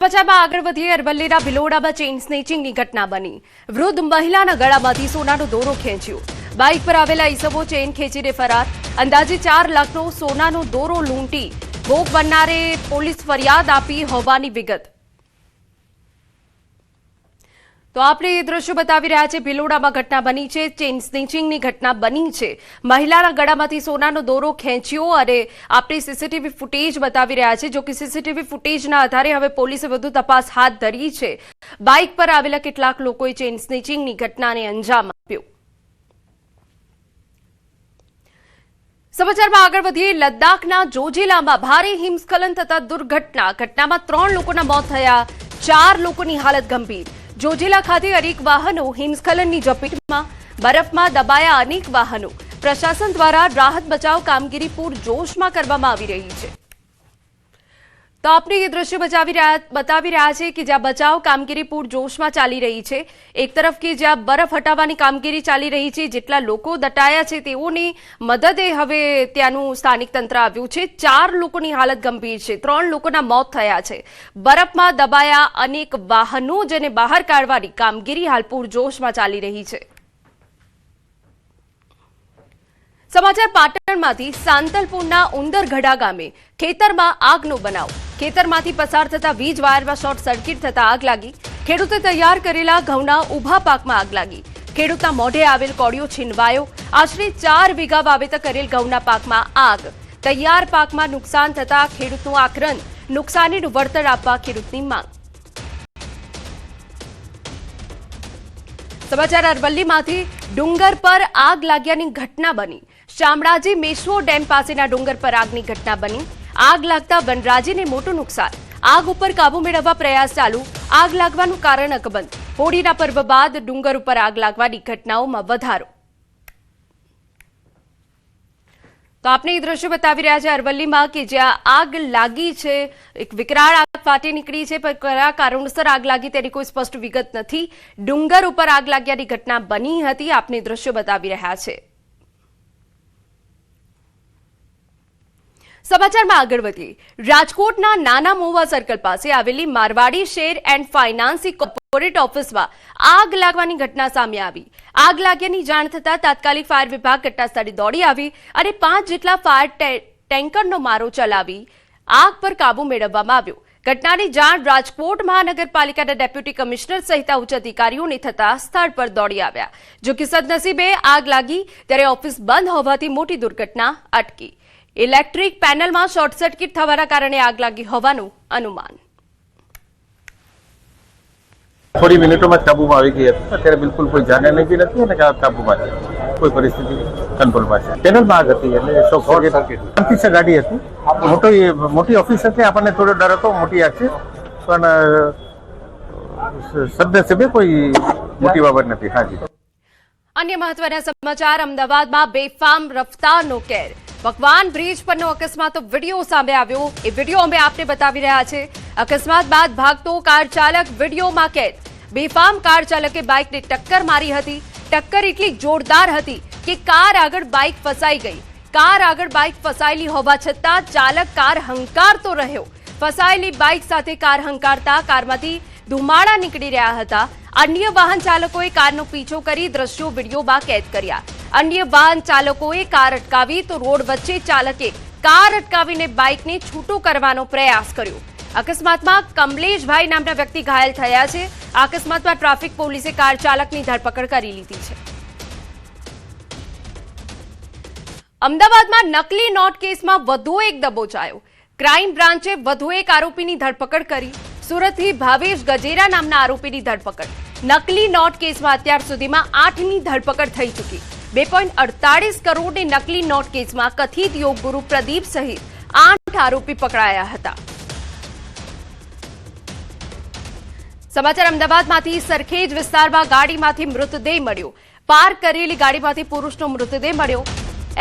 સમાચારમાં આગળ વધીએ અરવલ્લીના ભિલોડામાં ચેઇન સ્નેચિંગની ઘટના બની। વૃદ્ધ મહિલાના ગળામાંથી સોનાનો દોરો ખેંચ્યો। બાઇક પર આવેલા ઈસમો ચેઇન ખેંચીને ફરાર। અંદાજે 4 લાખનો સોનાનો દોરો લૂંટી ભોગ બનનારે પોલીસ ફરિયાદ આપી હોવાની વિગત। તો આપણે એ દ્રશ્યો બતાવી રહ્યા છે। ભિલોડામાં ઘટના બની છે, ચેઇન સ્નેચિંગની ઘટના બની છે। મહિલાના ગળામાંથી સોનાનો દોરો ખેંચ્યો અને આપણે સીસીટીવી ફૂટેજ બતાવી રહ્યા છે। જો કે સીસીટીવી ફૂટેજના આધારે હવે પોલીસે વધુ તપાસ હાથ ધરી છે। બાઇક પર આવેલા કેટલાક લોકોએ ચેઇન સ્નેચિંગની ઘટનાને અંજામ આપ્યો। સમાચારમાં આગળ વધીએ લદ્દાખના જોજિલામાં ભારે હિમસ્ખલન થતા દુર્ઘટના। ઘટનામાં 3 લોકોના મોત થયા, 4 લોકોની હાલત ગંભીર। જોજિલા ખાતે અનેક વાહનો હિમસ્ખલનની ઝપેટમાં, બરફમાં દબાયા અનેક વાહનો। પ્રશાસન દ્વારા રાહત બચાવ કામગીરી પૂરજોશમાં કરવામાં આવી રહી છે। તો આપણે એ દ્રશ્ય બતાવી રહ્યા છે કે જ્યાં બચાવ કામગીરી પૂરજોશમાં ચાલી રહી છે। એક તરફ કે જ્યાં બરફ હટાવવાની કામગીરી ચાલી રહી છે, જેટલા લોકો દટાયા છે તેઓની મદદે હવે ત્યાંનું સ્થાનિક તંત્ર આવ્યું છે। 4 લોકોની હાલત ગંભીર છે, 3 લોકોના મોત થયા છે। બરફમાં દબાયા અનેક વાહનો, જેને બહાર કાઢવાની કામગીરી હાલ પૂરજોશમાં ચાલી રહી છે। સમાચાર પાટણમાંથી સાંતલપુરના ઉંદરગઢા ગામે ખેતરમાં આગનો બનાવ। ખેતરમાંથી પસાર થતા વીજ વાયરમાં શોર્ટ સર્કિટ થતા આગ લાગી। ખેડૂતે તૈયાર કરેલા ઘઉંના ઊભા પાકમાં આગ લાગી। ખેડૂતના મોઢે આવેલ કોળિયો છીનવાયો। આશરે 4 વીઘા વાવેતર કરેલ ઘઉંના પાકમાં આગ। તૈયાર પાકમાં નુકસાન થતા ખેડૂતનું આક્રંદ। નુકસાનીનું વળતર આપવા ખેડૂતની માંગ। સમાચાર અરવલ્લીમાંથી ડુંગર પર આગ લાગ્યાની ઘટના બની। શામળાજી મેશ્વો ડેમ પાસેના ડુંગર પર આગની ઘટના બની। આગ લાગતા વનરાજીને મોટું નુકસાન। આગ ઉપર કાબુ મેળવવા પ્રયાસ ચાલુ। આગ લાગવાનું કારણ અકબંધ। હોળીના પર્વ બાદ ડુંગર ઉપર આગ લાગવાની ઘટનાઓમાં વધારો। તો આપણે એ દ્રશ્ય બતાવી રહ્યા છે અરવલ્લીમાં કે જ્યાં આગ લાગી છે, એક વિકરાળ આગ ફાટી નીકળી છે, પણ કયા કારણોસર આગ લાગી તેની કોઈ સ્પષ્ટ વિગત નથી। ડુંગર ઉપર આગ લાગ્યાની ઘટના બની હતી। આપણે દ્રશ્ય બતાવી રહ્યા છે। સમાચારમાં આગળ વધીએ રાજકોટના નાના મોવા સર્કલ પાસે આવેલી મારવાડી શેર એન્ડ ફાઇનાન્સી કોર્પોરેટ ઓફિસમાં આગ લાગવાની ઘટના સામે આવી। આગ લાગ્યાની જાણ થતાં તાત્કાલિક ફાયર વિભાગ ઘટનાસ્થળે દોડી આવી અને 5 જેટલા ફાયર ટેન્કરનો મારો ચલાવી આગ પર કાબુ મેળવવામાં આવ્યો। ઘટનાની જાણ રાજકોટ મહાનગરપાલિકાના ડેપ્યુટી કમિશનર સહિત ઉચ્ચ અધિકારીઓને થતા સ્થળ પર દોડી આવ્યા। જો કે સદનસીબે આગ લાગી ત્યારે ઓફિસ બંધ હોવાથી મોટી દુર્ઘટના અટકી। ઇલેક્ટ્રિક પેનલમાં શોર્ટ સર્કિટ થવાના કારણે આગ લાગી હોવાનું અનુમાન। थोड़ी मिनटों में काबूમાં આવી ગઈ હતી। અત્યારે બિલકુલ કોઈ જાને નહીં નથી અને કાબૂમાં છે, કોઈ પરિસ્થિતિ કંટ્રોલમાં છે। પેનલમાં આગ હતી એટલે શોર્ટ સર્કિટ છે, ગાડી હતી, મોટી ઓફિસ હતી। આપણને થોડો ડર હતો, મોટી આગ છે, પણ સદનસીબે કોઈ મોટી બાબત નથી। હાજી। અન્ય મહત્વના સમાચાર અમદાવાદમાં બેફામ રફતારનો કેર। ભગવાન બ્રિજ પરનો અકસ્માત વિડીયો સામે આવ્યો। એ વિડીયો અમે આપને બતાવી રહ્યા છે। અકસ્માત બાદ ભાગતો કાર ચાલક વિડીયોમાં કેદ। બેફામ કાર ચાલકે બાઇકને ટક્કર મારી હતી। ટક્કર એટલી જોરદાર હતી કે કાર આગળ બાઇક ફસાઈ ગઈ। કાર આગળ બાઇક ફસાયેલી હોવા છતાં ચાલક કાર હંકારતો રહ્યો। ફસાયેલી બાઇક સાથે કાર હંકારતા કારમાંથી ધુમાડા નીકળી રહ્યા હતા। અન્ય વાહન ચાલકોએ કારનો પીછો કરી દ્રશ્યો વિડીયોમાં કેદ કર્યા। અન્ય વાહન ચાલકોએ કાર અટકાવી તો રોડ વચ્ચે ચાલકે કાર અટકાવીને બાઇકને છૂટું કરવાનો પ્રયાસ કર્યો। અકસ્માતમાં કમલેશભાઈ નામના વ્યક્તિ ઘાયલ થયા છે। આ અકસ્માતમાં ટ્રાફિક પોલીસે કાર ચાલકની ધરપકડ કરી લીધી છે। અમદાવાદમાં નકલી નોટ કેસમાં વધુ એક દબોચાયો। ક્રાઇમ બ્રાન્ચે વધુ એક આરોપીની ધરપકડ કરી। સુરતથી ભાવેશ ગજેરા નામના આરોપીની ધરપકડ। નકલી નોટ કેસમાં અત્યાર સુધીમાં 8ની ધરપકડ થઈ ચૂકી। 2.48 કરોડની નકલી નોટ કેસમાં કથિત યોગ ગુરુ પ્રદીપ સહિત 8 આરોપી પકડાયા હતા। સમાચાર અમદાવાદમાંથી સરખેજ વિસ્તારમાં ગાડીમાંથી મૃતદેહ મળ્યો। પાર્ક કરેલી ગાડીમાંથી પુરુષનો મૃતદેહ મળ્યો।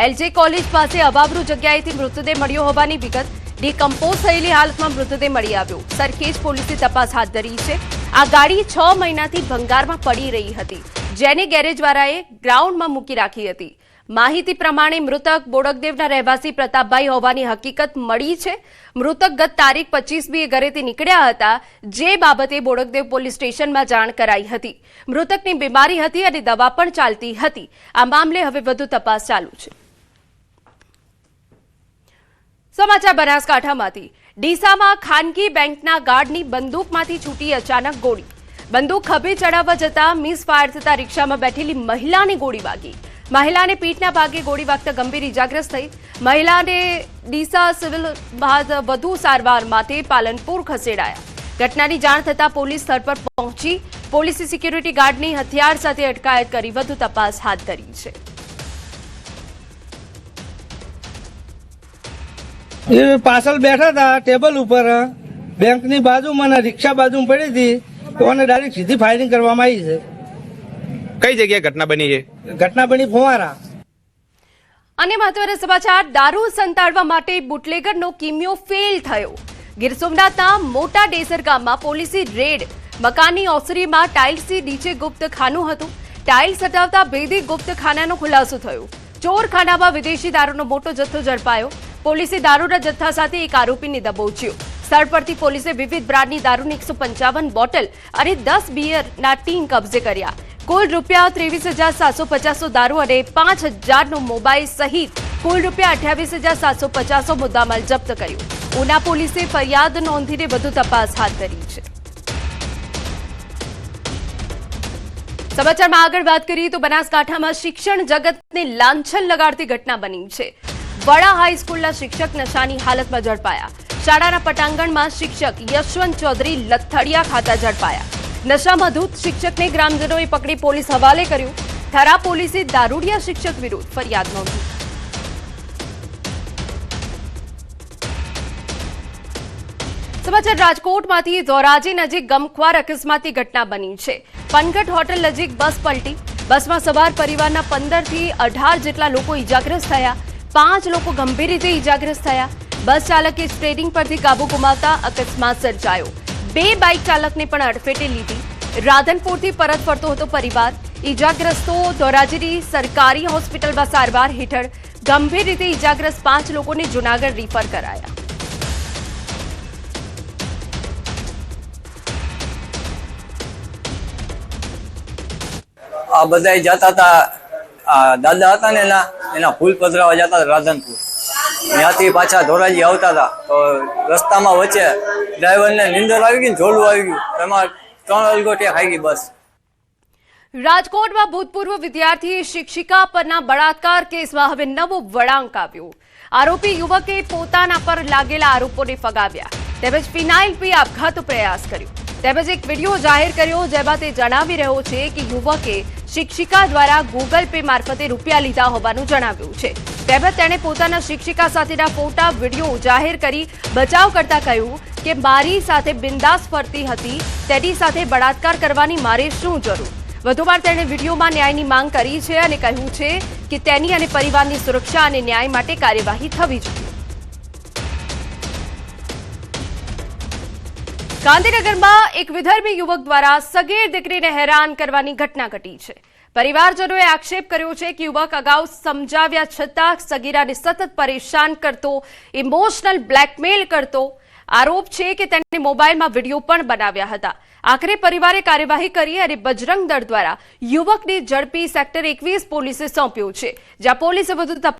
એલજે કોલેજ પાસે અવાવરૂ જગ્યાએથી મૃતદેહ મળ્યો હોવાની વિગત। ડિકમ્પોઝ થયેલી હાલતમાં મૃતદેહ મળી આવ્યો। સરખેજ પોલીસે તપાસ હાથ ધરી છે। આ ગાડી 6 મહિનાથી ભંગારમાં પડી રહી હતી, જેને ગેરેજવાળાએ ગ્રાઉન્ડમાં મૂકી રાખી હતી। માહિતી પ્રમાણે મૃતક બોડકદેવના રહેવાસી પ્રતાપભાઈ હોવાની હકીકત મળી છે. મૃતક ગત તારીખ 25મીએ ઘરેથી નીકળ્યા હતા, જે બાબતે બોડકદેવ પોલીસ સ્ટેશનમાં જાણ કરાઈ હતી. મૃતકની બીમારી હતી અને દવા પણ ચાલતી હતી. આ મામલે હવે વધુ તપાસ ચાલુ છે. સમાચાર બનાસકાંઠામાંથી. ડીસામાં ખાનગી બેંકના ગાર્ડની બંદૂકમાંથી છૂટી અચાનક ગોળી. બંદૂક ખભે ચડાવવા જતા મિસફાયર થતા રિક્ષામાં બેઠેલી મહિલાને ગોળી વાગી. મહિલાને પીઠના ભાગે ગોળી વાગતા ગંભીર ઇજાગ્રસ્ત થઈ. મહિલાને ડીસા સિવિલ બાદ વધુ સારવાર માટે પાલનપુર ખસેડાયા. ઘટનાની જાણ થતાં પોલીસ સ્થળ પર પહોંચી પોલીસે સિક્યુરિટી ગાર્ડની હથિયાર સાથે અટકાયત કરી વધુ તપાસ હાથ ધરી છે. એ પાછળ બેઠા હતા ટેબલ ઉપર, બેંકની બાજુમાં અને રિક્ષા બાજુમાં પડી હતી, તો એને ડાયરેક્ટ સીધી ફાયરિંગ કરવામાં આવી છે. કઈ જગ્યાએ ઘટના બની છે? ઘટના બની ફુવારા. અને મહત્વના સમાચાર. દારૂ સંતાડવા માટે બુટલેગરનો કિમિયો ફેલ થયો. ગીર સોમનાથના મોટા ડેસર ગામમાં પોલીસે રેડ. મકાનની ઓસરીમાં ટાઇલ્સથી નીચે ગુપ્ત ખાનું હતું. ટાઇલ્સ હટાવતા ભેદી ગુપ્ત ખાનાનો ખુલાસો થયો. ચોરખાનામાં વિદેશી દારૂનો મોટો જથ્થો ઝડપાયો. પોલીસે દારૂના જથ્થા સાથે એક આરોપીને દબોચ્યો. સ્થળ પરથી પોલીસે વિવિધ બ્રાન્ડની દારૂની 155 બોટલ અને 10 બિયરના ટીન કબજે કર્યા. કુલ રૂપિયા 23,750 દારૂ અને 5,000નો મોબાઈલ સહિત કુલ રૂપિયા 28,750 મુદ્દામાલ જપ્ત કર્યો. ઉના પોલીસે ફરિયાદ નોંધીને વધુ તપાસ હાથ ધરી છે. સમાચારમાં આગળ વાત કરીએ તો બનાસકાંઠામાં શિક્ષણ જગતને લાંછન લગાડતી ઘટના બની છે. વડા હાઈસ્કૂલના શિક્ષક નશાની હાલતમાં ઝડપાયા. શાળાના પટાંગણમાં શિક્ષક યશવંત ચૌધરી લથડિયા ખાતા ઝડપાયા. નશામાં ધૂત શિક્ષકને ગ્રામજનોએ પકડી પોલીસ હવાલે કર્યું. થરા પોલીસે દારૂડિયા શિક્ષક વિરુદ્ધ ફરિયાદ નોંધી. સમાચાર રાજકોટમાંથી. ધોરાજી નજીક ગમખ્વાર અકસ્માતની ઘટના બની છે. પનગઢ હોટલ નજીક બસ પલટી. બસમાં સવાર પરિવારના 15 થી 18 જેટલા લોકો ઇજાગ્રસ્ત થયા. 5 લોકો ગંભીર રીતે ઇજાગ્રસ્ત થયા. બસ ચાલકે સ્ટીયરિંગ પરથી કાબુ ગુમાવતા અકસ્માત સર્જાયો. 2 બાઇક ચાલકને પણ અડફેટે લીધી. રાધનપુરથી પરત ફરતો હતો પરિવાર. ઇજાગ્રસ્તો ધોરાજીની સરકારી હોસ્પિટલમાં સારવાર હેઠળ. ગંભીર રીતે ઇજાગ્રસ્ત 5 લોકોને જૂનાગઢ રિફર કરાયા. આ બધા જતા હતા, દાદા હતા ને એના ફૂલ પધરાવા જતા હતા રાધનપુર. ત્યાંથી પાછા ધોરાજી આવતા હતા તો રસ્તામાં વચ્ચે ડ્રાઈવરને નીંદર આવી ગઈ, ઝોલું આવી ગયું, એમાં 3 અલગોટિયા ખાઈ ગઈ બસ. રાજકોટમાં ભૂતપૂર્વ વિદ્યાર્થી શિક્ષિકા પરના બળાત્કાર કેસમાં હવે નવો વળાંક આવ્યો. આરોપી યુવકે પોતાના પર લાગેલા આરોપોને ફગાવ્યા તેમજ ફિનાઇલ પી આપઘાતનો પ્રયાસ કર્યો. તેમજ એક વિડીયો જાહેર કર્યો જેમાં તે જણાવી રહ્યો છે કે યુવકે શિક્ષિકા દ્વારા ગૂગલ પે મારફતે રૂપિયા લીધા હોવાનું જણાવ્યું છે. તેમજ તેણે પોતાના શિક્ષિકા સાથેના ફોટા વિડીયો જાહેર કરી બચાવ કરતા કહ્યું કે મારી સાથે બિંદાસ ફરતી હતી, તેની સાથે બળાત્કાર કરવાની મારે શું જરૂર. વધુમાં તેણે વિડીયોમાં ન્યાયની માંગ કરી છે અને કહ્યું છે કે તેની અને પરિવારની સુરક્ષા અને ન્યાય માટે કાર્યવાહી થવી જોઈએ. ગાંધીનગરમાં એક વિધર્મી યુવક દ્વારા સગીર દીકરીને હેરાન કરવાની ઘટના ઘટી છે. પરિવારજનોએ આક્ષેપ કર્યો છે કે યુવક અગાઉ સમજાવ્યા છતાં સગીરાને સતત પરેશાન કરતો, ઇમોશનલ બ્લેકમેલ કરતો. આરોપ છે કે તેણે મોબાઈલમાં વિડીયો પણ બનાવ્યા હતા. આખરે પરિવારે કાર્યવાહી કરી અને બજરંગ દળ દ્વારા યુવકને ઝડપી સેક્ટર 21 પોલીસે સોંપ્યો છે, જ્યાં પોલીસે વધુ